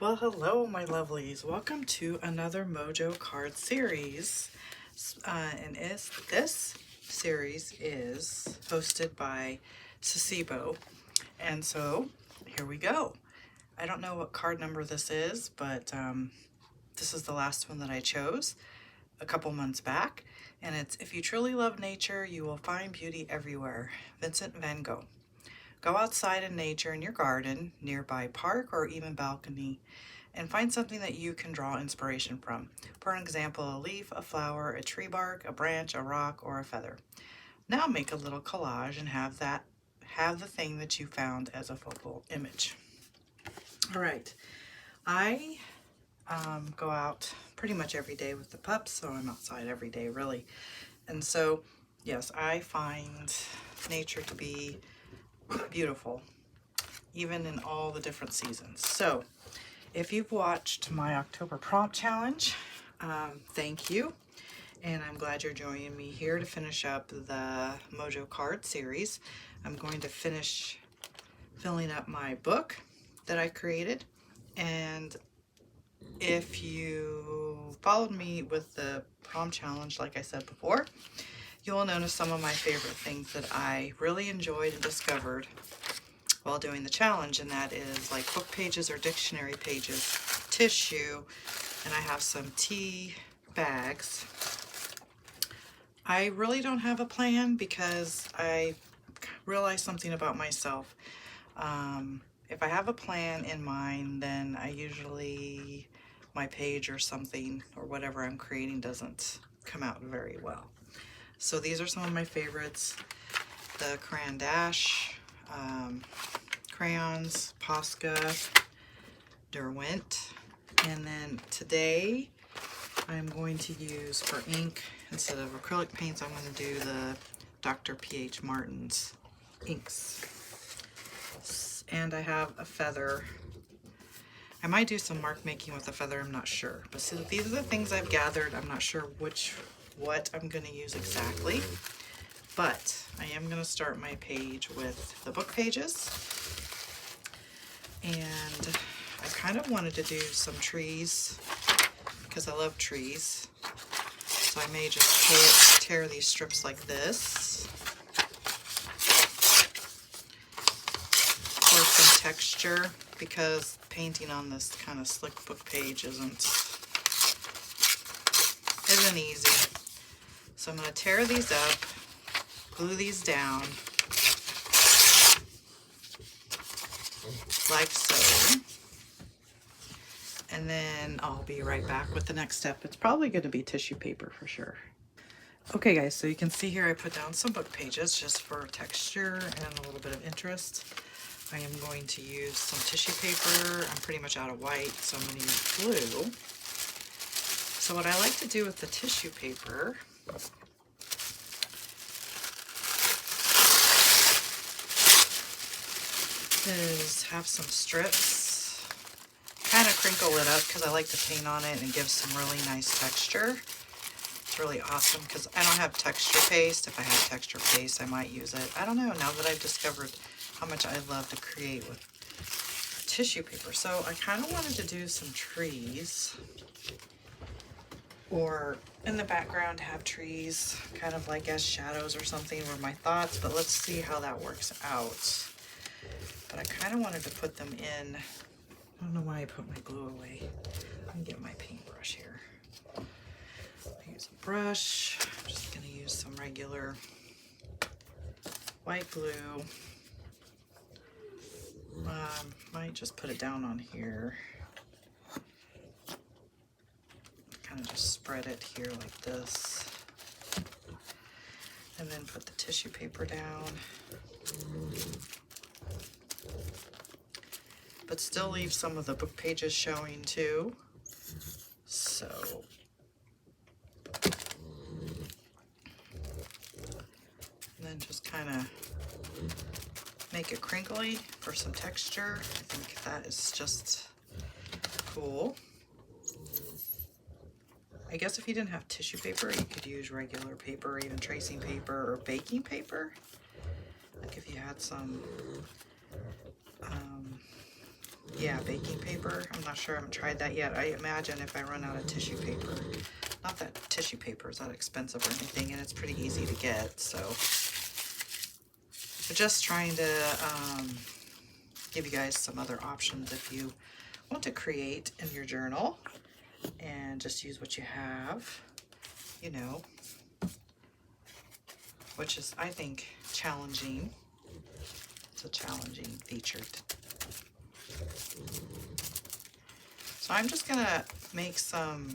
Well, hello, my lovelies. Welcome to another Mojo Card series. This series is hosted by Saacibo. And so, here we go. I don't know what card number this is, but this is the last one that I chose a couple months back. And it's, "If you truly love nature, you will find beauty everywhere." Vincent van Gogh. Go outside in nature in your garden, nearby park, or even balcony, and find something that you can draw inspiration from. For an example, a leaf, a flower, a tree bark, a branch, a rock, or a feather. Now make a little collage and have the thing that you found as a focal image. All right, I go out pretty much every day with the pups, so I'm outside every day really. And so, yes, I find nature to be beautiful, even in all the different seasons. So if you've watched my October prompt challenge, thank you. And I'm glad you're joining me here to finish up the Mojo Card series. I'm going to finish filling up my book that I created. And if you followed me with the prompt challenge, like I said before, you will notice some of my favorite things that I really enjoyed and discovered while doing the challenge, and that is like book pages or dictionary pages, tissue, and I have some tea bags. I really don't have a plan because I realized something about myself. If I have a plan in mind, then I usually, my page or something or whatever I'm creating doesn't come out very well. So these are some of my favorites. The Crayon Dash, crayons, Posca, Derwent, and then today I'm going to use for ink, instead of acrylic paints, I'm going to do the Dr. P.H. Martin's inks. And I have a feather. I might do some mark making with a feather, I'm not sure. But so these are the things I've gathered. I'm not sure what I'm going to use exactly. But I am going to start my page with the book pages. And I kind of wanted to do some trees because I love trees. So I may just tear these strips like this for some texture, because painting on this kind of slick book page isn't easy. So I'm going to tear these up, glue these down like so, and then I'll be right back with the next step. It's probably going to be tissue paper for sure. Okay guys, so you can see here I put down some book pages just for texture and a little bit of interest. I am going to use some tissue paper. I'm pretty much out of white, so I'm going to use blue. So what I like to do with the tissue paper is have some strips, kind of crinkle it up because I like to paint on it and give some really nice texture. It's really awesome because I don't have texture paste. If I had texture paste, I might use it. I don't know, now that I've discovered how much I love to create with tissue paper. So I kind of wanted to do some trees, or in the background have trees kind of like as shadows or something were my thoughts, but let's see how that works out. But I kind of wanted to put them in. I don't know why I put my glue away. Let me get my paintbrush here. I'll use a brush. I'm just going to use some regular white glue. Might just put it down on here. Kind of just spread it here like this. And then put the tissue paper down. But still leave some of the book pages showing too. So and then just kind of make it crinkly for some texture. I think that is just cool. I guess if you didn't have tissue paper, you could use regular paper, or even tracing paper or baking paper. Like if you had some yeah, baking paper. I'm not sure. I haven't tried that yet. I imagine if I run out of tissue paper, not that tissue paper is that expensive or anything, and it's pretty easy to get. So, but just trying to give you guys some other options if you want to create in your journal and just use what you have, you know, which is, I think, challenging. It's a challenging feature. So I'm just gonna make some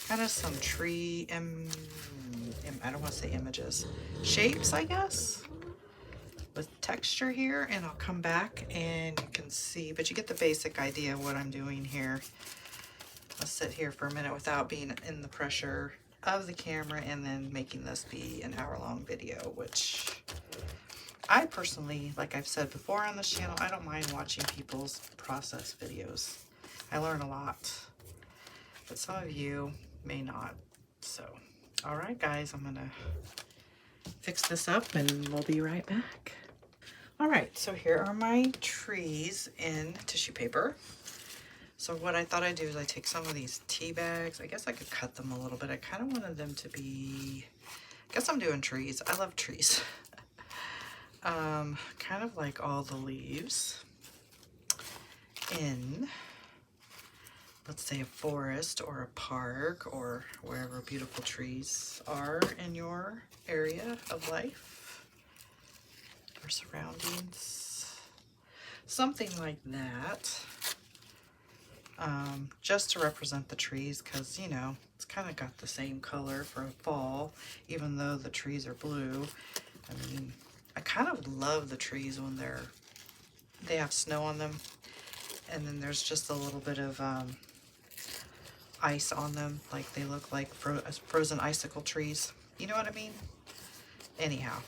kind of some tree, I don't want to say images, shapes, I guess, with texture here, and I'll come back and you can see, but you get the basic idea of what I'm doing here. I'll sit here for a minute without being in the pressure of the camera and then making this be an hour-long video, which I personally, like I've said before on this channel, I don't mind watching people's process videos. I learn a lot, but some of you may not. So, all right, guys, I'm gonna fix this up and we'll be right back. All right, so here are my trees in tissue paper. So what I thought I'd do is I take some of these tea bags. I guess I could cut them a little bit. I kind of wanted them to be, I guess I'm doing trees. I love trees. Kind of like all the leaves in, let's say, a forest or a park or wherever beautiful trees are in your area of life or surroundings. Something like that. Just to represent the trees, because, you know, it's kind of got the same color for fall, even though the trees are blue. I mean, I kind of love the trees when they have snow on them, and then there's just a little bit of ice on them, like they look like frozen icicle trees. You know what I mean? Anyhow.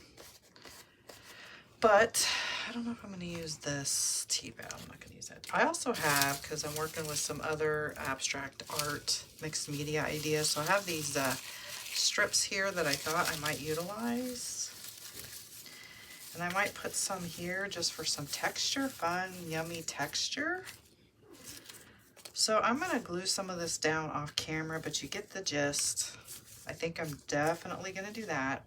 But I don't know if I'm going to use this tea bag. I'm not going to use it. I also have, because I'm working with some other abstract art mixed media ideas, so I have these strips here that I thought I might utilize. And I might put some here just for some texture, fun, yummy texture. So I'm going to glue some of this down off camera, but you get the gist. I think I'm definitely going to do that.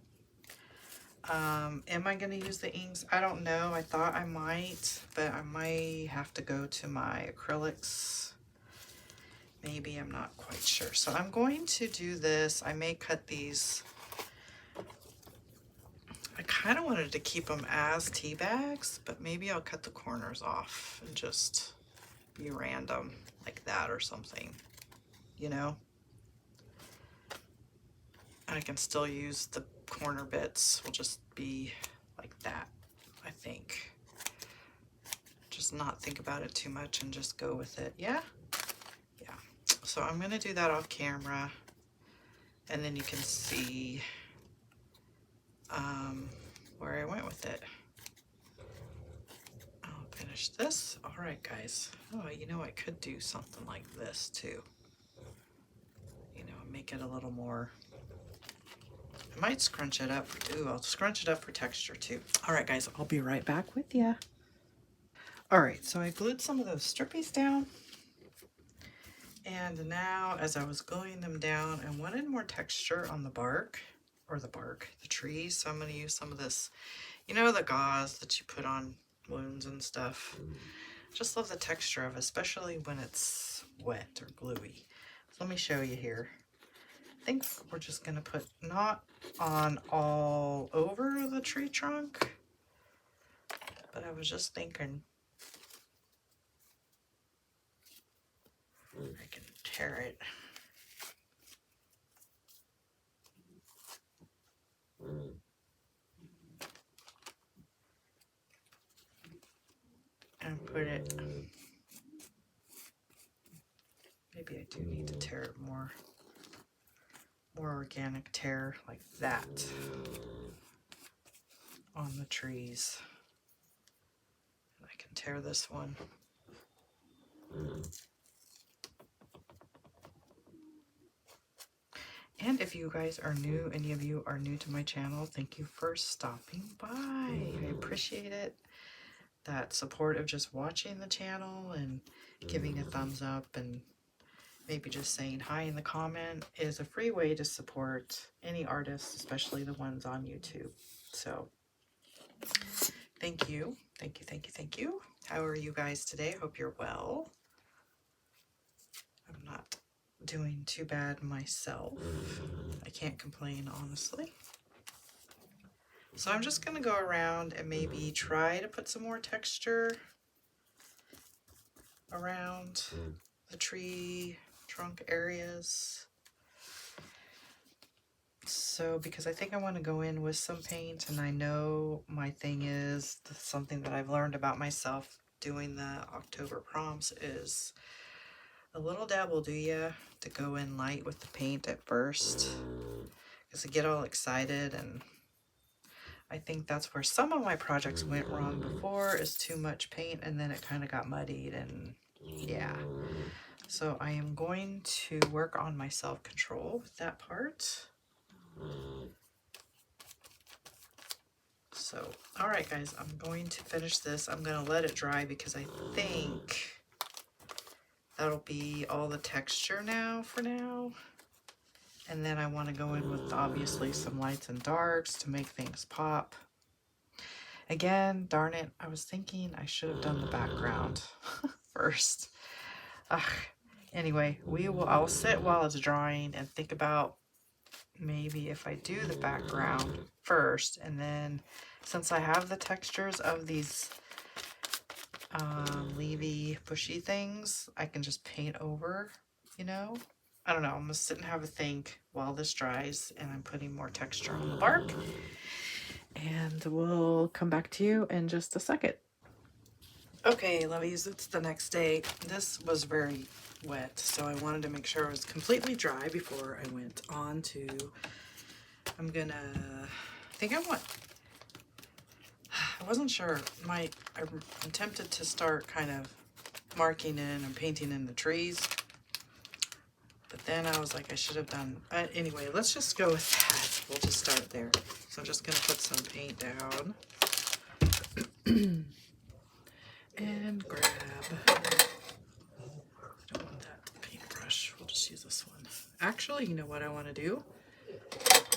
Am I going to use the inks? I don't know. I thought I might, but I might have to go to my acrylics. Maybe, I'm not quite sure. So I'm going to do this. I may cut these. I kind of wanted to keep them as tea bags, but maybe I'll cut the corners off and just be random like that or something, you know? I can still use the corner bits. Will just be like that, I think. Just not think about it too much and just go with it. Yeah? Yeah. So I'm going to do that off camera, and then you can see where I went with it. I'll finish this. All right, guys. Oh, you know, I could do something like this too. You know, make it a little more. I might scrunch it up. Ooh, I'll scrunch it up for texture too. All right, guys, I'll be right back with ya. All right, so I glued some of those strippies down. And now, as I was gluing them down, I wanted more texture on the bark, the trees. So I'm going to use some of this, you know, the gauze that you put on wounds and stuff. Just love the texture of it, especially when it's wet or gluey. So let me show you here. I think we're just going to put not on all over the tree trunk, but I was just thinking I can tear it. And put it, maybe I do need to tear it more organic tear like that on the trees. And I can tear this one. And if you guys are new, any of you are new to my channel, thank you for stopping by. I appreciate it. that support of just watching the channel and giving a thumbs up and maybe just saying hi in the comment is a free way to support any artists, especially the ones on YouTube. So thank you. Thank you, thank you, thank you. How are you guys today? Hope you're well. I'm not doing too bad myself. I can't complain, honestly. So I'm just going to go around and maybe try to put some more texture around the tree trunk areas. So because I think I want to go in with some paint, and I know my thing is something that I've learned about myself doing the October prompts is a little dab will do ya to go in light with the paint at first, because I get all excited, and I think that's where some of my projects went wrong before, is too much paint and then it kind of got muddied, and yeah. So I am going to work on my self-control with that part. So, all right guys, I'm going to finish this. I'm going to let it dry because I think that'll be all the texture now for now. And then I want to go in with obviously some lights and darks to make things pop. Again, darn it, I was thinking I should have done the background first. Ugh. Anyway, I'll sit while it's drying and think about maybe if I do the background first, and then since I have the textures of these leafy bushy things, I can just paint over, you know. I don't know, I'm gonna sit and have a think while this dries and I'm putting more texture on the bark, and we'll come back to you in just a second. Okay, lovies, it's the next day. This was very wet, so I wanted to make sure it was completely dry before I went on to, I wasn't sure, I'm tempted to start kind of marking in and painting in the trees, but then I was like, I should have done, anyway, let's just go with that. We'll just start there. So I'm just going to put some paint down and grab, I don't want that paintbrush, we'll just use this one. Actually, you know what I want to do?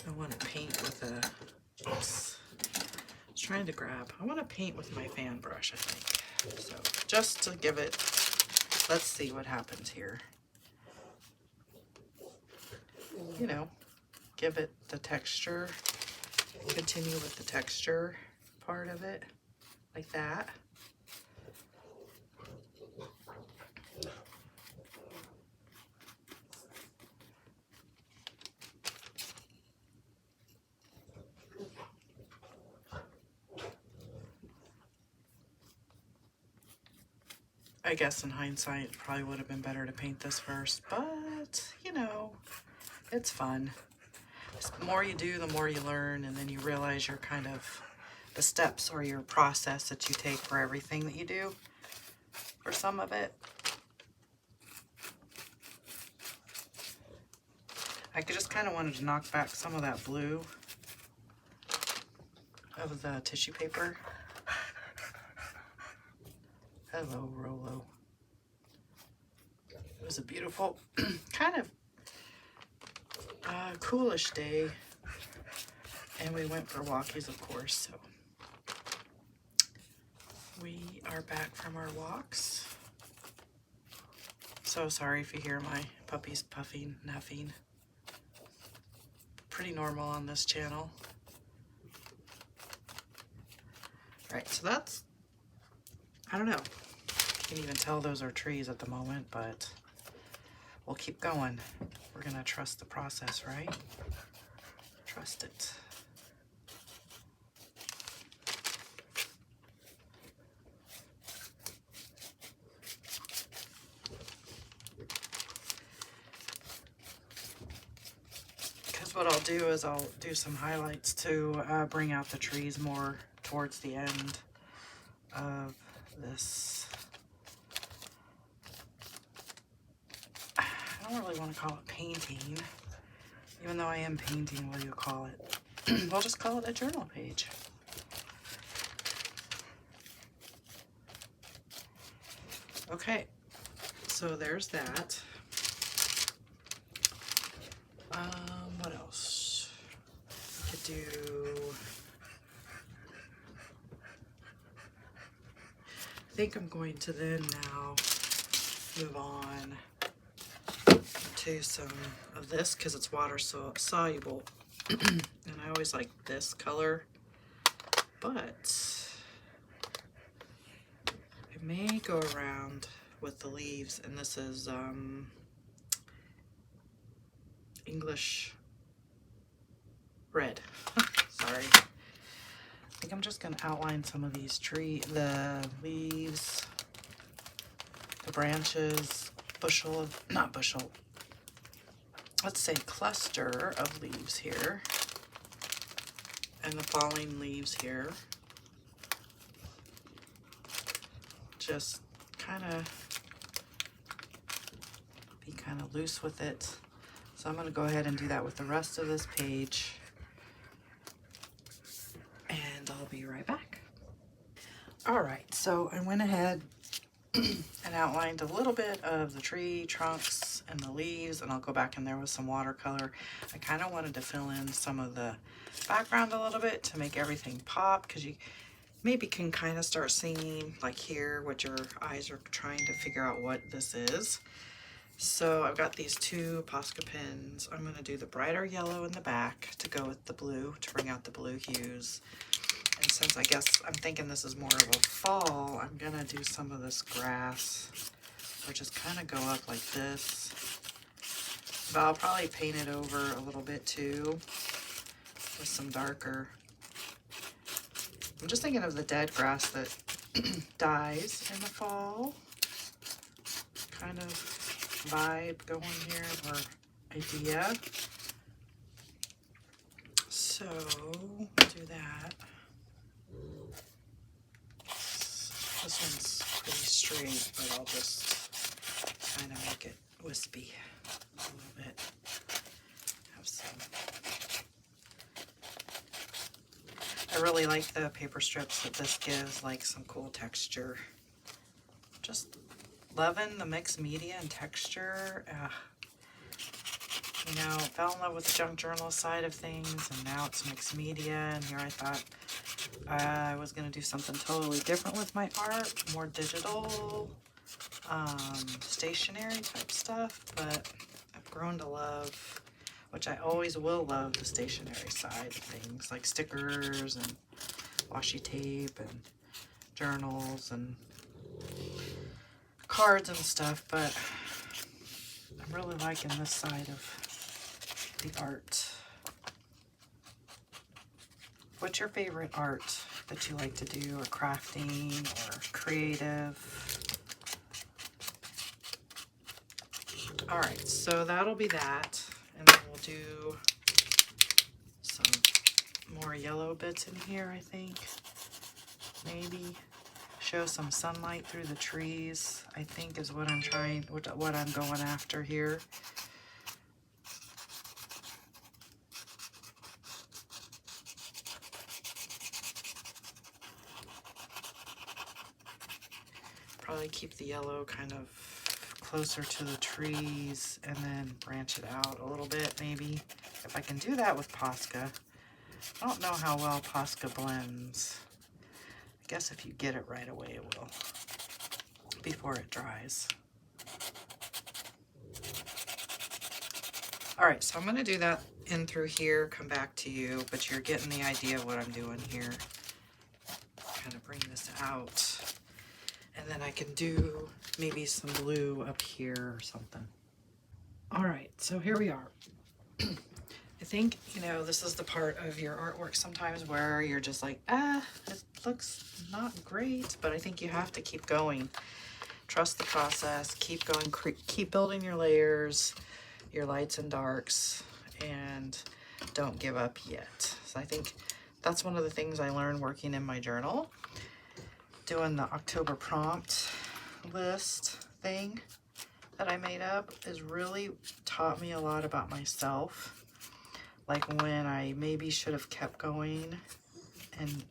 I want to paint with a, oops, I was trying to grab, I want to paint with my fan brush, I think. So just to give it, let's see what happens here. You know, give it the texture, continue with the texture part of it, like that. I guess in hindsight, it probably would have been better to paint this first, but, you know, it's fun. The more you do, the more you learn, and then you realize your kind of, the steps or your process that you take for everything that you do, for some of it. I just kind of wanted to knock back some of that blue of the tissue paper. Hello, Rolo. It was a beautiful, kind of coolish day, and we went for walkies, of course, so we are back from our walks. So sorry if you hear my puppies puffing, nuffing. Pretty normal on this channel. Right, so that's, I don't know. Can't even tell those are trees at the moment, but we'll keep going. We're gonna trust the process, right? Trust it. Because what I'll do is I'll do some highlights to bring out the trees more towards the end of this. I don't really want to call it painting, even though I am painting. What do you call it? We'll just call it a journal page. Okay, so there's that. What else? I could do... I think I'm going to then now move on to some of this because it's water soluble. And I always like this color, but I may go around with the leaves, and this is English red. Sorry. I think I'm just going to outline some of these the leaves, the branches, not bushel, let's say cluster of leaves here, and the falling leaves here. Just kind of be kind of loose with it. So I'm going to go ahead and do that with the rest of this page. And I'll be right back. All right, so I went ahead and outlined a little bit of the tree trunks and the leaves, and I'll go back in there with some watercolor. I kind of wanted to fill in some of the background a little bit to make everything pop, because you maybe can kind of start seeing, like here, what your eyes are trying to figure out what this is. So I've got these two Posca pens. I'm going to do the brighter yellow in the back to go with the blue, to bring out the blue hues. And since I guess I'm thinking this is more of a fall, I'm going to do some of this grass, or just kind of go up like this. But I'll probably paint it over a little bit too with some darker. I'm just thinking of the dead grass that dies in the fall. Kind of vibe going here, or idea. So we'll do that. This one's pretty straight, but I'll just kind of make it wispy a little bit. Have some. I really like the paper strips that this gives, like some cool texture. Just loving the mixed media and texture. You know, fell in love with the junk journal side of things, and now it's mixed media, and here I thought I was going to do something totally different with my art, more digital, stationery type stuff, but I've grown to love, which I always will love, the stationery side of things, like stickers and washi tape and journals and cards and stuff, but I'm really liking this side of the art. What's your favorite art that you like to do, or crafting, or creative? All right, so that'll be that, and then we'll do some more yellow bits in here, I think. Maybe show some sunlight through the trees, I think is what I'm going after here. Probably keep the yellow kind of closer to the trees and then branch it out a little bit, maybe. If I can do that with Posca. I don't know how well Posca blends. I guess if you get it right away, it will, before it dries. All right, so I'm going to do that in through here, come back to you, but you're getting the idea of what I'm doing here. Kind of bring this out. And then I can do maybe some blue up here or something. All right, so here we are. I think, you know, this is the part of your artwork sometimes where you're just like, it looks not great, but I think you have to keep going. Trust the process, keep going, keep building your layers, your lights and darks, and don't give up yet. So I think that's one of the things I learned working in my journal. Doing the October prompt list thing that I made up has really taught me a lot about myself. Like when I maybe should have kept going and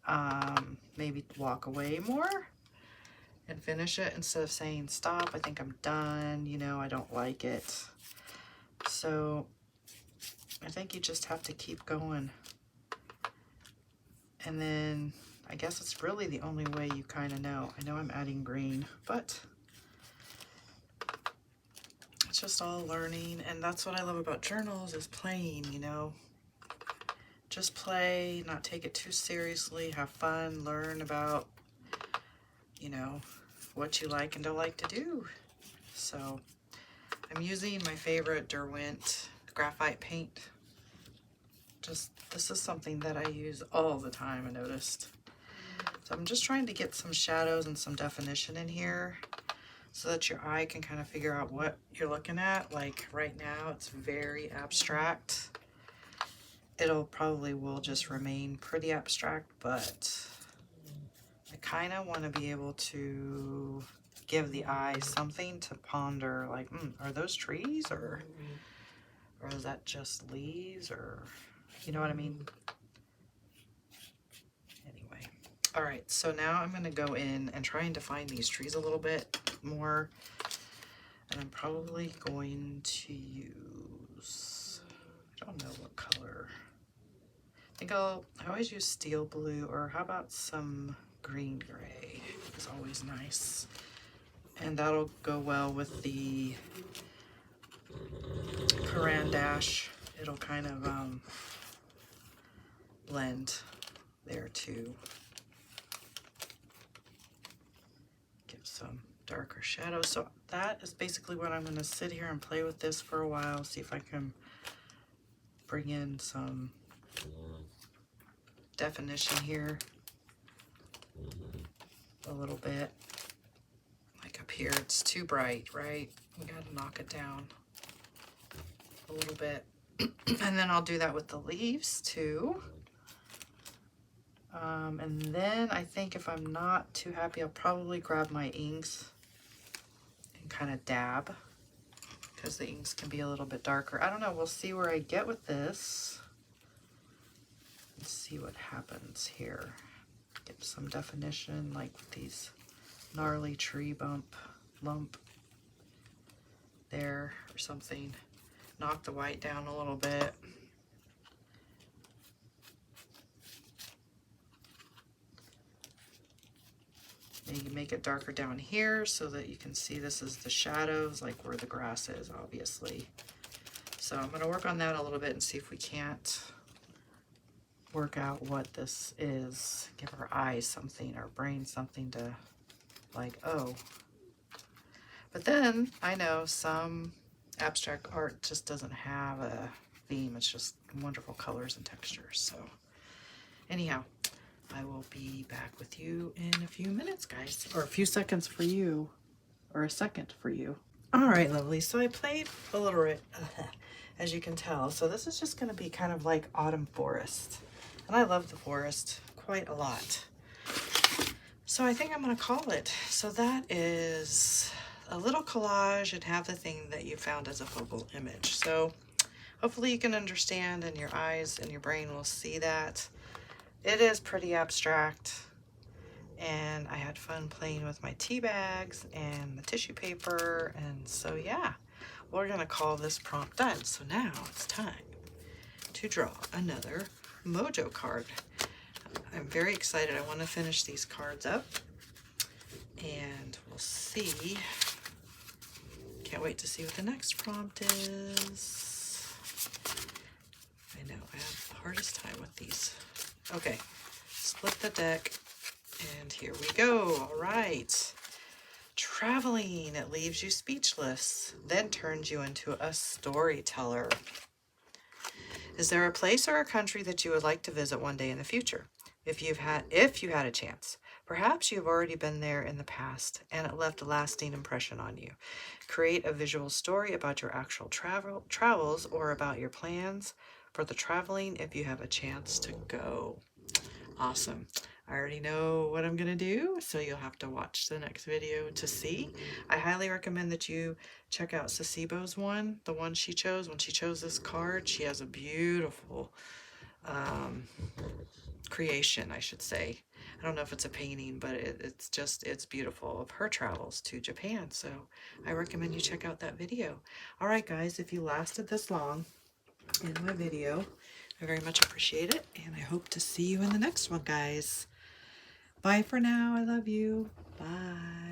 maybe walk away more and finish it instead of saying, stop, I think I'm done, you know, I don't like it. So I think you just have to keep going. And then I guess it's really the only way you kind of know. I know I'm adding green, but it's just all learning. And that's what I love about journals, is playing, you know. Just play, not take it too seriously, have fun, learn about, you know, what you like and don't like to do. So I'm using my favorite Derwent graphite paint. This is something that I use all the time, I noticed. So I'm just trying to get some shadows and some definition in here so that your eye can kind of figure out what you're looking at. Like right now, it's very abstract. It'll probably will just remain pretty abstract, but I kind of want to be able to give the eye something to ponder, like, are those trees, or is that just leaves, or you know what I mean? Anyway, all right, so now I'm going to go in and try and define these trees a little bit more, and I'm probably going to use, I don't know what color. I think I always use steel blue, or how about some green gray? It's always nice. And that'll go well with the Caran d'Ache. It'll kind of blend there too. Give some darker shadows. So that is basically what I'm going to sit here and play with this for a while, see if I can bring in some definition here a little bit. Like up here, it's too bright, right? We got to knock it down a little bit. And then I'll do that with the leaves too. And then I think if I'm not too happy, I'll probably grab my inks and kind of dab, because the inks can be a little bit darker. I don't know, we'll see where I get with this. Let's see what happens here. Get some definition, like with these gnarly tree lump there or something. Knock the white down a little bit. Maybe make it darker down here so that you can see this is the shadows, like where the grass is, obviously. So I'm going to work on that a little bit and see if we can't work out what this is. Give our eyes something, our brain something to, like, oh. But then I know some abstract art just doesn't have a theme. It's just wonderful colors and textures. So anyhow, I will be back with you in a few minutes, guys, or a few seconds for you, or a second for you. All right, lovely. So I played a little bit, as you can tell. So this is just going to be kind of like autumn forest. And I love the forest quite a lot. So I think I'm going to call it. So that is a little collage and have the thing that you found as a focal image. So hopefully you can understand, and your eyes and your brain will see that. It is pretty abstract, and I had fun playing with my tea bags and the tissue paper, and so yeah, we're gonna call this prompt done. So now it's time to draw another Mojo card. I'm very excited. I want to finish these cards up, and we'll see. Can't wait to see what the next prompt is. I know, I have the hardest time with these. Okay, split the deck, and here we go. All right. Traveling, it leaves you speechless, then turns you into a storyteller. Is there a place or a country that you would like to visit one day in the future? If you had a chance. Perhaps you've already been there in the past, and it left a lasting impression on you. Create a visual story about your actual travels, or about your plans for the traveling if you have a chance to go. Awesome. I already know what I'm going to do, so you'll have to watch the next video to see. I highly recommend that you check out Saacibo's one, the one she chose. When she chose this card, she has a beautiful creation, I should say. I don't know if it's a painting, but it's beautiful, of her travels to Japan. So I recommend you check out that video. All right, guys, if you lasted this long in my video, I very much appreciate it, and I hope to see you in the next one, guys. Bye for now. I love you. Bye.